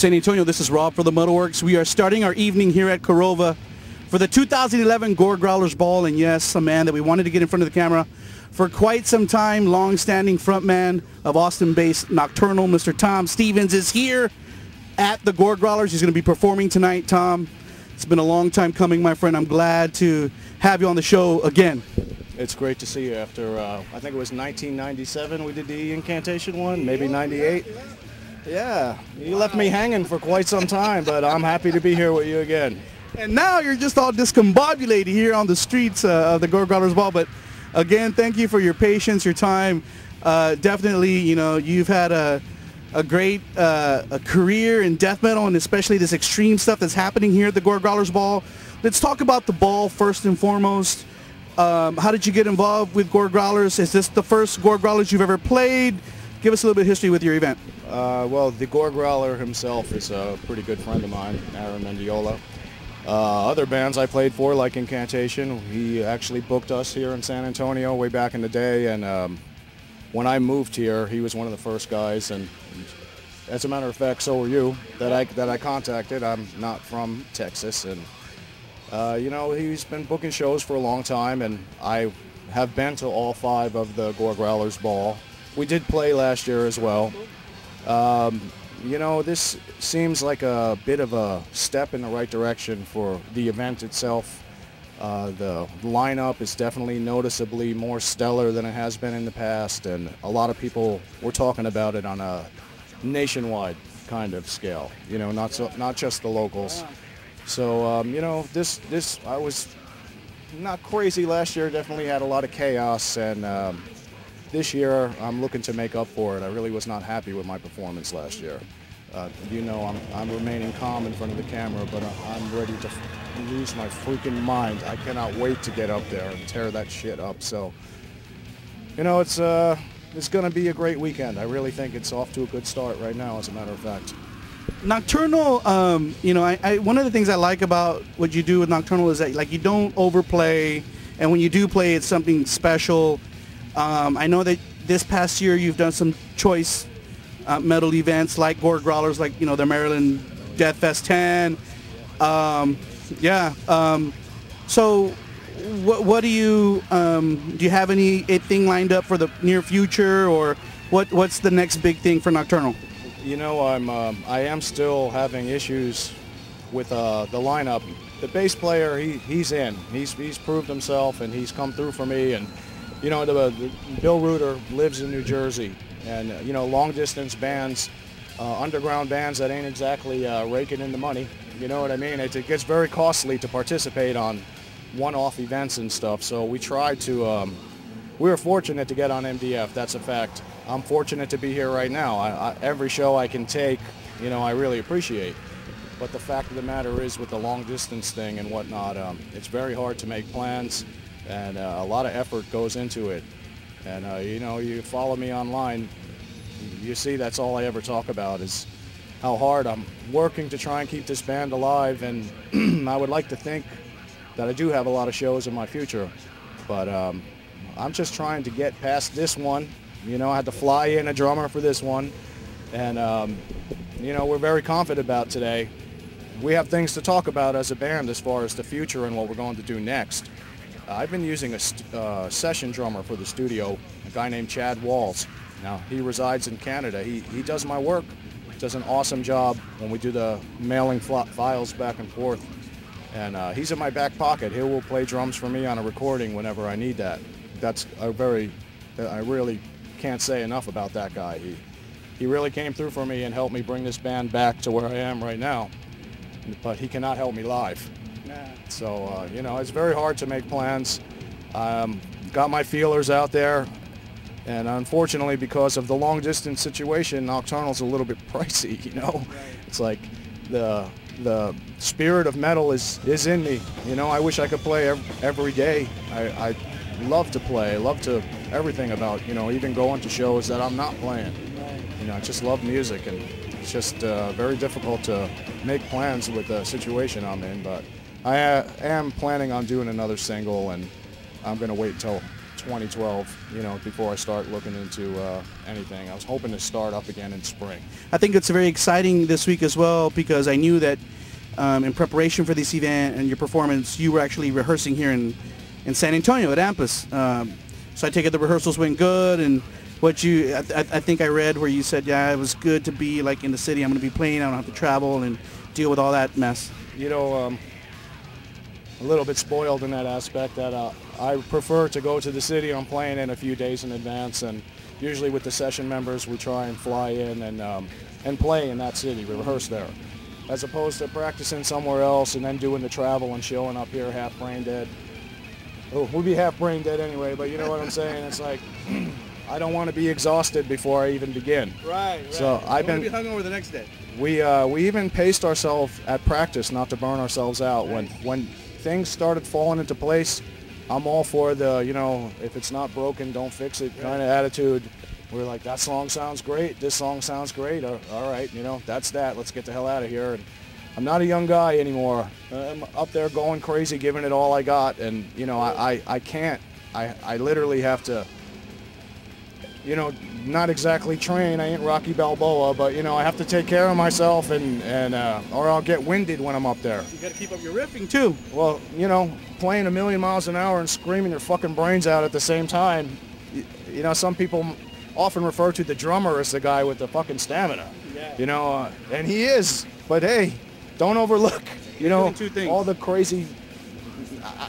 San Antonio, this is Rob for the MetalWorks. We are starting our evening here at Korova for the 2011 Goregrowlers Ball, and yes, a man that we wanted to get in front of the camera for quite some time, long-standing frontman of Austin-based Nokturnel, Mr. Tom Stevens, is here at the Goregrowlers. He's going to be performing tonight. Tom, it's been a long time coming, my friend. I'm glad to have you on the show again. It's great to see you after, I think it was 1997 we did the Incanctation one, maybe 98. Yeah, you left me hanging for quite some time, but I'm happy to be here with you again. And now you're just all discombobulated here on the streets of the Goregrowlers Ball. But again, thank you for your patience, your time. Definitely, you know, you've had a great a career in death metal, and especially this extreme stuff that's happening here at the Goregrowlers Ball. Let's talk about the ball first and foremost. How did you get involved with Goregrowlers? Is this the first Goregrowlers you've ever played? Give us a little bit of history with your event. Well, the Goregrowler himself is a pretty good friend of mine, Aaron Mendiola. Other bands I played for, like Incanctation, he actually booked us here in San Antonio way back in the day, and when I moved here, he was one of the first guys, and as a matter of fact, so were you, that I contacted. I'm not from Texas, and you know, he's been booking shows for a long time, and I have been to all 5 of the Goregrowlers Ball. We did play last year as well. You know, this seems like a bit of a step in the right direction for the event itself. The lineup is definitely noticeably more stellar than it has been in the past, and a lot of people were talking about it on a nationwide kind of scale, you know, not just the locals. So, you know, I was not crazy last year, definitely had a lot of chaos, and this year I'm looking to make up for it. I really was not happy with my performance last year. You know, I'm remaining calm in front of the camera, but I'm ready to lose my freaking mind. I cannot wait to get up there and tear that shit up. So, you know, it's going to be a great weekend. I really think it's off to a good start right now, as a matter of fact. Nokturnel, you know, one of the things I like about what you do with Nokturnel is that, like, you don't overplay, and when you do play, it's something special. I know that this past year you've done some choice metal events like Goregrowlers, like, you know, the Maryland Death Fest 10. So what do you have anything lined up for the near future, or what's the next big thing for Nokturnel? You know, I am still having issues with the lineup. The bass player, he's in. He's proved himself, and he's come through for me. And you know, Bill Reuter lives in New Jersey, and you know, long-distance bands, underground bands that ain't exactly raking in the money. You know what I mean? It gets very costly to participate on one-off events and stuff. So we tried to. We were fortunate to get on MDF. That's a fact. I'm fortunate to be here right now. Every show I can take, you know, I really appreciate. But the fact of the matter is, with the long-distance thing and whatnot, it's very hard to make plans. And a lot of effort goes into it. And you know, you follow me online, you see that's all I ever talk about is how hard I'm working to try and keep this band alive. And I would like to think that I do have a lot of shows in my future, but I'm just trying to get past this one. You know, I had to fly in a drummer for this one, and you know, we're very confident about today. We have things to talk about as a band as far as the future and what we're going to do next. I've been using a session drummer for the studio, a guy named Chad Walls. Now, he resides in Canada. He does my work, does an awesome job when we do the mailing files back and forth. And he's in my back pocket. He will play drums for me on a recording whenever I need that. That's I really can't say enough about that guy. He really came through for me and helped me bring this band back to where I am right now. But he cannot help me live. So, you know, it's very hard to make plans. Got my feelers out there, and unfortunately, because of the long-distance situation, Nokturnel's a little bit pricey, you know? It's like the spirit of metal is in me. You know, I wish I could play every day. I love to play. I love to everything about, you know, even going to shows that I'm not playing. You know, I just love music, and it's just very difficult to make plans with the situation I'm in, but I am planning on doing another single, and I'm going to wait until 2012, you know, before I start looking into anything. I was hoping to start up again in spring. I think it's very exciting this week as well, because I knew that in preparation for this event and your performance, you were actually rehearsing here in San Antonio at Ampus. So I take it the rehearsals went good, and what you, I think I read where you said, yeah, it was good to be like in the city. I'm going to be playing. I don't have to travel and deal with all that mess. You know, a little bit spoiled in that aspect that I prefer to go to the city I'm playing in a few days in advance, and usually with the session members we try and fly in and play in that city. We rehearse there, as opposed to practicing somewhere else and then doing the travel and showing up here half brain dead. Oh, we'd be half brain dead anyway, but you know what I'm saying? It's like, I don't want to be exhausted before I even begin. Right. So I've been be hungover the next day. We even paced ourselves at practice not to burn ourselves out. Right. When things started falling into place, I'm all for the, you know, if it's not broken, don't fix it kind of attitude. We're like, that song sounds great, this song sounds great, all right, you know, that's that, let's get the hell out of here. And I'm not a young guy anymore. I'm up there going crazy, giving it all I got, and, you know, I can't. I literally have to, you know, not exactly train. I ain't Rocky Balboa, but, you know, I have to take care of myself, and or I'll get winded when I'm up there. You got to keep up your riffing, too. Well, you know, playing 1,000,000 miles an hour and screaming your fucking brains out at the same time, you know, some people often refer to the drummer as the guy with the fucking stamina. Yeah. You know, and he is, but hey, don't overlook, you know, all the crazy.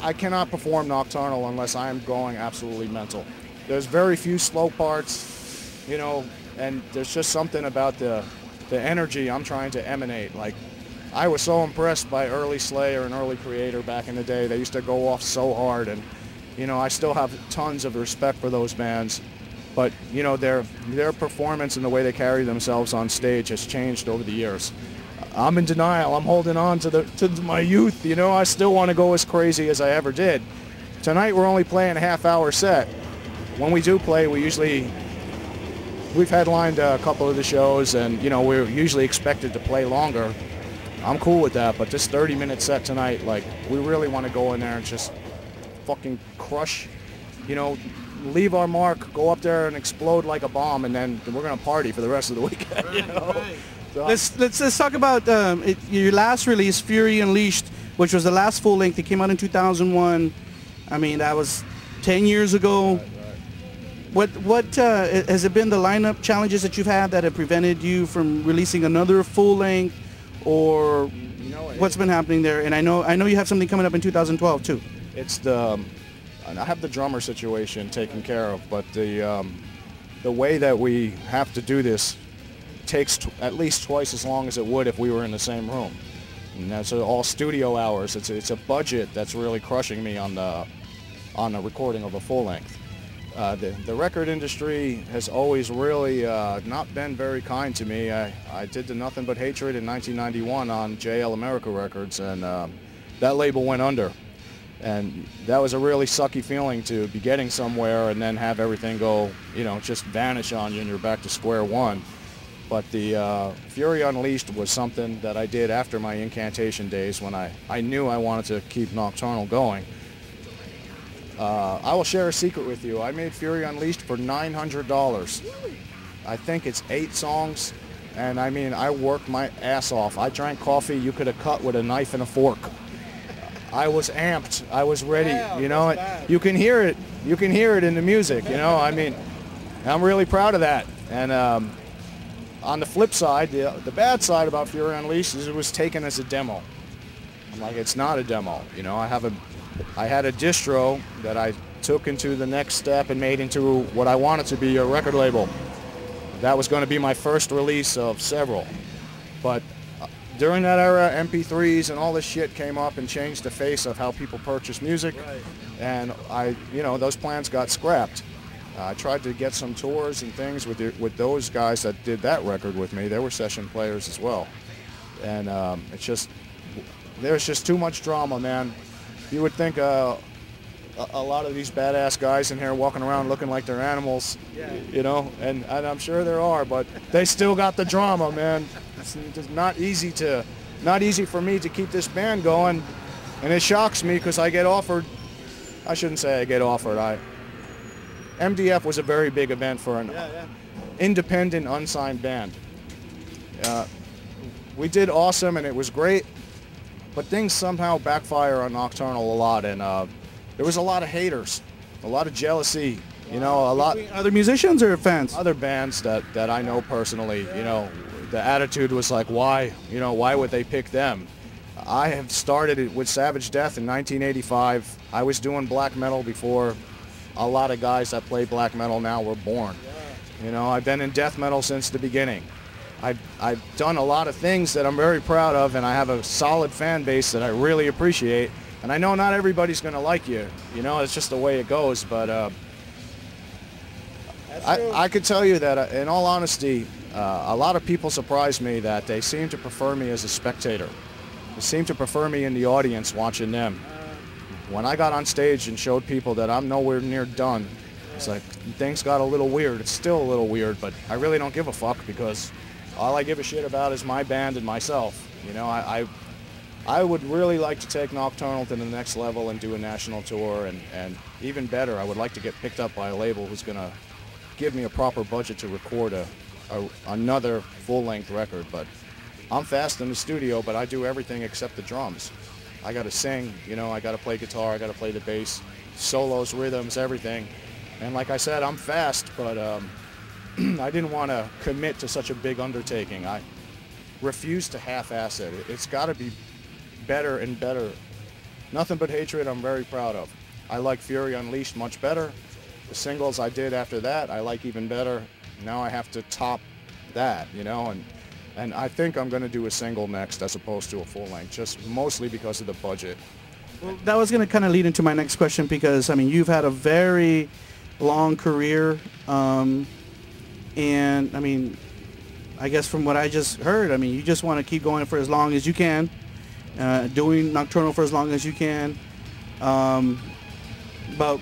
I cannot perform Nokturnel unless I am going absolutely mental. There's very few slow parts, you know, and there's just something about the energy I'm trying to emanate. Like, I was so impressed by early Slayer and early Creator back in the day. They used to go off so hard, and, you know, I still have tons of respect for those bands. But, you know, their performance and the way they carry themselves on stage has changed over the years. I'm in denial. I'm holding on to my youth, you know. I still want to go as crazy as I ever did. Tonight we're only playing a half-hour set. When we do play, we've headlined a couple of the shows, and, you know, we're usually expected to play longer. I'm cool with that, but this 30-minute set tonight, like, we really want to go in there and just fucking crush, you know, leave our mark, go up there and explode like a bomb, and then we're gonna party for the rest of the weekend. Right, you know? right. So Let's talk about your last release, Fury Unleashed, which was the last full length. It came out in 2001. I mean, that was 10 years ago. Right. What has it been, the lineup challenges that you've had that have prevented you from releasing another full length, or you know, what's been happening there? And I know you have something coming up in 2012 too. It's I have the drummer situation taken care of, but the way that we have to do this takes at least twice as long as it would if we were in the same room. And that's all studio hours. It's a budget that's really crushing me on the recording of a full length. The record industry has always really not been very kind to me. I did the Nothing But Hatred in 1991 on JL America Records, and that label went under. And that was a really sucky feeling, to be getting somewhere and then have everything go, you know, just vanish on you and you're back to square one. But the Fury Unleashed was something that I did after my Incantation days, when I knew I wanted to keep Nokturnel going. I will share a secret with you. I made Fury Unleashed for $900. I think it's 8 songs, and I mean, I worked my ass off. I drank coffee you could have cut with a knife and a fork. I was amped. I was ready. Damn, you know, you can hear it. You can hear it in the music. You know, I mean, I'm really proud of that. And on the flip side, the bad side about Fury Unleashed is it was taken as a demo. I'm like, it's not a demo. You know, I had a distro that I took into the next step and made into what I wanted to be a record label. That was going to be my first release of several. But during that era, MP3s and all this shit came up and changed the face of how people purchase music. Right. And you know, those plans got scrapped. I tried to get some tours and things with those guys that did that record with me. They were session players as well. And there's just too much drama, man. You would think a lot of these badass guys in here walking around looking like they're animals, yeah. You know, and I'm sure there are, but they still got the drama, man. It's not easy for me to keep this band going, and it shocks me because I get offered. I shouldn't say I get offered. MDF was a very big event for an independent, unsigned band. We did awesome, and it was great, but things somehow backfire on Nokturnel a lot, and there was a lot of haters, a lot of jealousy, you know, a lot. Other musicians or fans? Other bands that I know personally, you know, the attitude was like, why, you know, why would they pick them? I have started it with Savage Death in 1985. I was doing black metal before a lot of guys that play black metal now were born. You know, I've been in death metal since the beginning. I've done a lot of things that I'm very proud of, and I have a solid fan base that I really appreciate. And I know not everybody's going to like you. You know, it's just the way it goes. But I could tell you that, in all honesty, a lot of people surprise me that they seem to prefer me as a spectator. They seem to prefer me in the audience watching them. When I got on stage and showed people that I'm nowhere near done, it's like things got a little weird. It's still a little weird, but I really don't give a fuck, because all I give a shit about is my band and myself. You know, I would really like to take Nokturnel to the next level and do a national tour, and even better, I would like to get picked up by a label who's going to give me a proper budget to record another full-length record. But I'm fast in the studio, but I do everything except the drums. I got to sing, you know, I got to play guitar, I got to play the bass, solos, rhythms, everything. And like I said, I'm fast, but I didn't want to commit to such a big undertaking. I refuse to half-ass it. It's got to be better and better. Nothing But Hatred I'm very proud of. I like Fury Unleashed much better. The singles I did after that I like even better. Now I have to top that, you know, and I think I'm going to do a single next as opposed to a full length, just mostly because of the budget. Well, that was going to kind of lead into my next question, because, I mean, you've had a very long career, and, I mean, I guess from what I just heard, I mean, you just want to keep going for as long as you can, doing Nokturnel for as long as you can, but,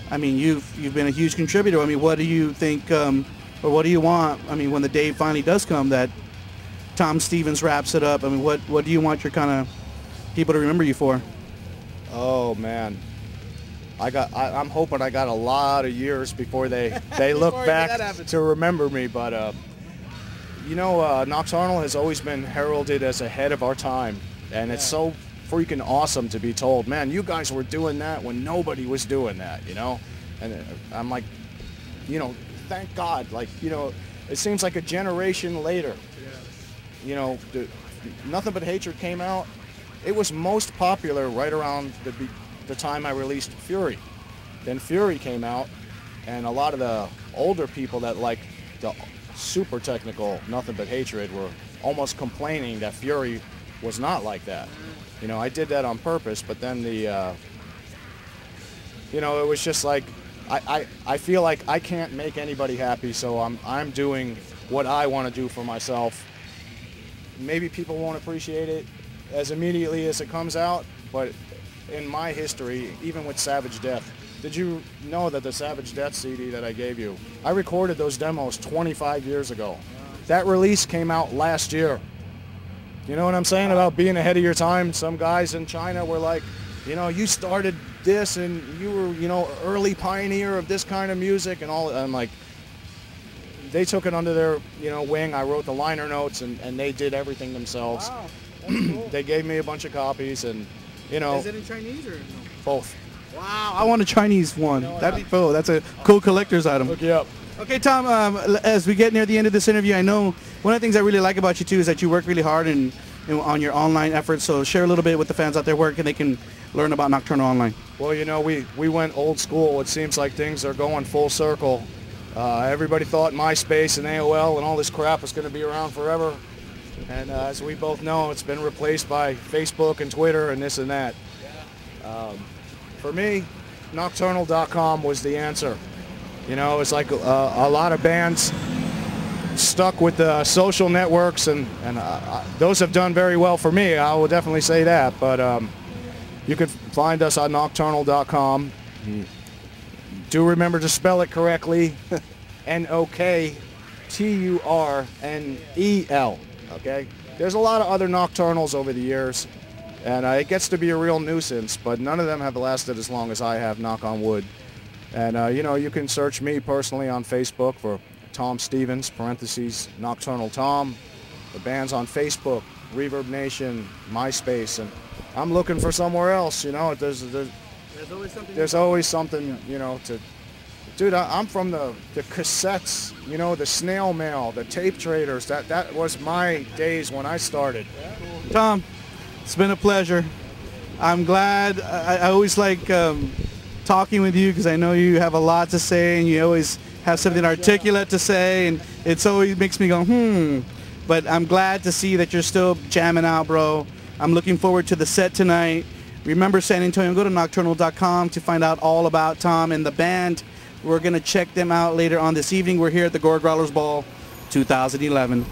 I mean, you've been a huge contributor. I mean, what do you think, or what do you want, I mean, when the day finally does come that Tom Stevens wraps it up? I mean, what do you want your kind of people to remember you for? Oh man, I'm hoping I got a lot of years before they look back to remember me. But you know, Nokturnel has always been heralded as ahead of our time, and it's so freaking awesome to be told, man, you guys were doing that when nobody was doing that, you know. And I'm like, you know, thank God. Like, you know, it seems like a generation later. You know, Nothing But Hatred came out. It was most popular right around the time I released Fury. Then Fury came out, and a lot of the older people that like the super technical Nothing But Hatred were almost complaining that Fury was not like that. You know, I did that on purpose, but then the, you know, it was just like, I feel like I can't make anybody happy, so I'm doing what I want to do for myself. Maybe people won't appreciate it as immediately as it comes out, but in my history, even with Savage Death, did you know that the Savage Death CD that I gave you, I recorded those demos 25 years ago. That release came out last year. You know what I'm saying about being ahead of your time? Some guys in China were like, you know, you started this and you were, you know, early pioneer of this kind of music and all. I'm like, they took it under their, you know, wing. I wrote the liner notes, and they did everything themselves. Wow, that's cool. They gave me a bunch of copies, and, you know. Is it in Chinese or no? Both. Wow, I want a Chinese one. That'd be cool. That's a cool collector's item. Look you up. Okay, Tom, as we get near the end of this interview, I know one of the things I really like about you, too, is that you work really hard on your online efforts. So share a little bit with the fans out there where they can learn about Nokturnel online. Well, you know, we went old school. It seems like things are going full circle. Everybody thought MySpace and AOL and all this crap was going to be around forever. And as we both know, it's been replaced by Facebook and Twitter and this and that. For me, Nokturnel.com was the answer. You know, it's like a lot of bands stuck with the social networks, and those have done very well for me. I will definitely say that. But you can find us on Nokturnel.com. Do remember to spell it correctly. Nokturnel. Okay? There's a lot of other Nokturnels over the years, and it gets to be a real nuisance, but none of them have lasted as long as I have, knock on wood. And, you know, you can search me personally on Facebook for Tom Stevens, parentheses, Nokturnel Tom. The band's on Facebook, Reverb Nation, MySpace, and I'm looking for somewhere else, you know. There's always something, you know, to... Dude, I'm from the cassettes, you know, the snail mail, the tape traders. That was my days when I started. Tom, it's been a pleasure. I'm glad. I always like talking with you because I know you have a lot to say and you always have something articulate to say, and it's always makes me go, But I'm glad to see that you're still jamming out, bro. I'm looking forward to the set tonight. Remember, San Antonio, go to Nokturnel.com to find out all about Tom and the band. We're going to check them out later on this evening. We're here at the Goregrowlers Ball 2011.